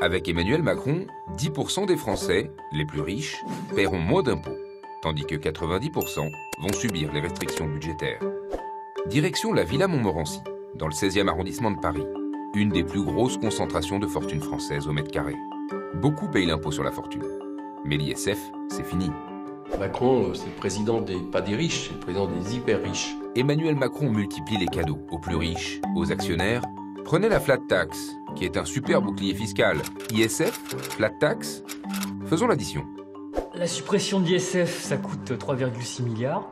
Avec Emmanuel Macron, 10% des Français, les plus riches, paieront moins d'impôts, tandis que 90% vont subir les restrictions budgétaires. Direction la Villa Montmorency, dans le 16e arrondissement de Paris, une des plus grosses concentrations de fortune française au mètre carré. Beaucoup payent l'impôt sur la fortune, mais l'ISF, c'est fini. Macron, c'est le président pas des riches, c'est le président des hyper riches. Emmanuel Macron multiplie les cadeaux aux plus riches, aux actionnaires. Prenez la flat tax, qui est un super bouclier fiscal. ISF, flat tax, faisons l'addition. La suppression de l'ISF, ça coûte 3,6 milliards.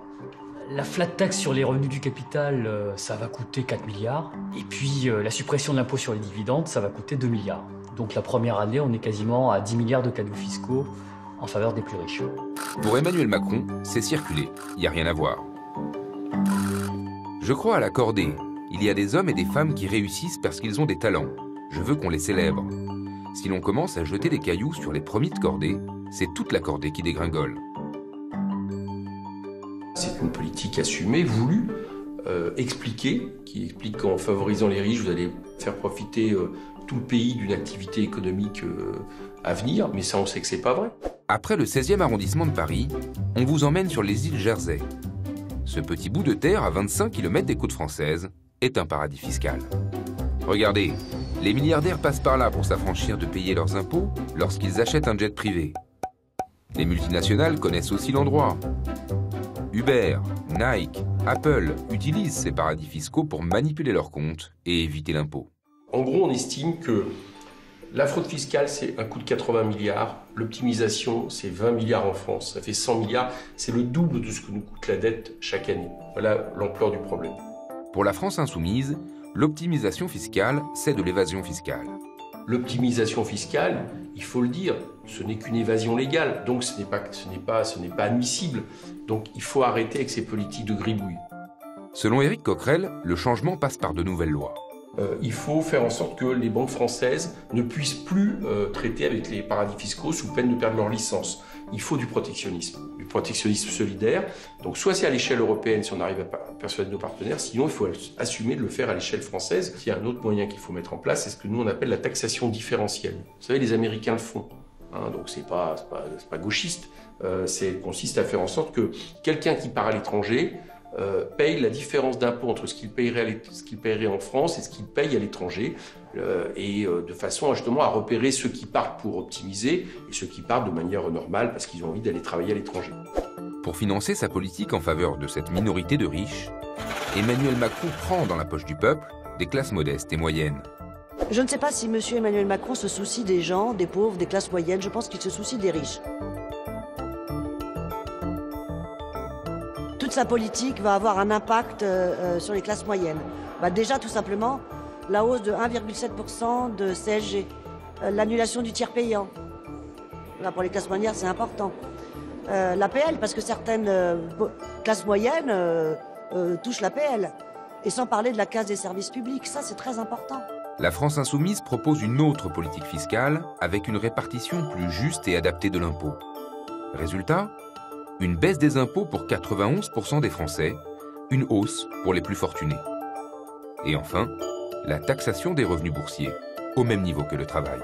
La flat tax sur les revenus du capital, ça va coûter 4 milliards. Et puis la suppression de l'impôt sur les dividendes, ça va coûter 2 milliards. Donc la première année, on est quasiment à 10 milliards de cadeaux fiscaux en faveur des plus riches. Pour Emmanuel Macron, c'est circuler, il n'y a rien à voir. Je crois à la cordée. Il y a des hommes et des femmes qui réussissent parce qu'ils ont des talents. Je veux qu'on les célèbre. Si l'on commence à jeter des cailloux sur les premiers de cordée, c'est toute la cordée qui dégringole. C'est une politique assumée, voulue, expliquée, qui explique qu'en favorisant les riches, vous allez faire profiter tout le pays d'une activité économique à venir, mais ça, on sait que c'est pas vrai. Après le 16e arrondissement de Paris, on vous emmène sur les îles Jersey. Ce petit bout de terre à 25 km des côtes françaises est un paradis fiscal. Regardez, les milliardaires passent par là pour s'affranchir de payer leurs impôts lorsqu'ils achètent un jet privé. Les multinationales connaissent aussi l'endroit. Uber, Nike, Apple utilisent ces paradis fiscaux pour manipuler leurs comptes et éviter l'impôt. En gros, on estime que la fraude fiscale, c'est un coût de 80 milliards. L'optimisation, c'est 20 milliards en France. Ça fait 100 milliards. C'est le double de ce que nous coûte la dette chaque année. Voilà l'ampleur du problème. Pour la France insoumise, l'optimisation fiscale, c'est de l'évasion fiscale. L'optimisation fiscale, il faut le dire, ce n'est qu'une évasion légale. Donc ce n'est pas admissible. Donc il faut arrêter avec ces politiques de gribouille. Selon Éric Coquerel, le changement passe par de nouvelles lois. Il faut faire en sorte que les banques françaises ne puissent plus traiter avec les paradis fiscaux sous peine de perdre leur licence. Il faut du protectionnisme solidaire. Donc soit c'est à l'échelle européenne si on arrive à persuader nos partenaires, sinon il faut assumer de le faire à l'échelle française. Il y a un autre moyen qu'il faut mettre en place, c'est ce que nous on appelle la taxation différentielle. Vous savez, les Américains le font. Donc c'est pas gauchiste. Ça consiste à faire en sorte que quelqu'un qui part à l'étranger paye la différence d'impôt entre ce qu'il paierait en France et ce qu'il paye à l'étranger, de façon justement à repérer ceux qui partent pour optimiser et ceux qui partent de manière normale parce qu'ils ont envie d'aller travailler à l'étranger. Pour financer sa politique en faveur de cette minorité de riches, Emmanuel Macron prend dans la poche du peuple des classes modestes et moyennes. Je ne sais pas si M. Emmanuel Macron se soucie des gens, des pauvres, des classes moyennes. Je pense qu'il se soucie des riches. Toute sa politique va avoir un impact sur les classes moyennes. Déjà, tout simplement, la hausse de 1,7% de CSG, l'annulation du tiers payant. Là, pour les classes moyennes, c'est important. L'APL, parce que certaines classes moyennes touchent l'APL. Et sans parler de la casse des services publics, ça, c'est très important. La France insoumise propose une autre politique fiscale avec une répartition plus juste et adaptée de l'impôt. Résultat ? Une baisse des impôts pour 91% des Français, une hausse pour les plus fortunés. Et enfin, la taxation des revenus boursiers, au même niveau que le travail.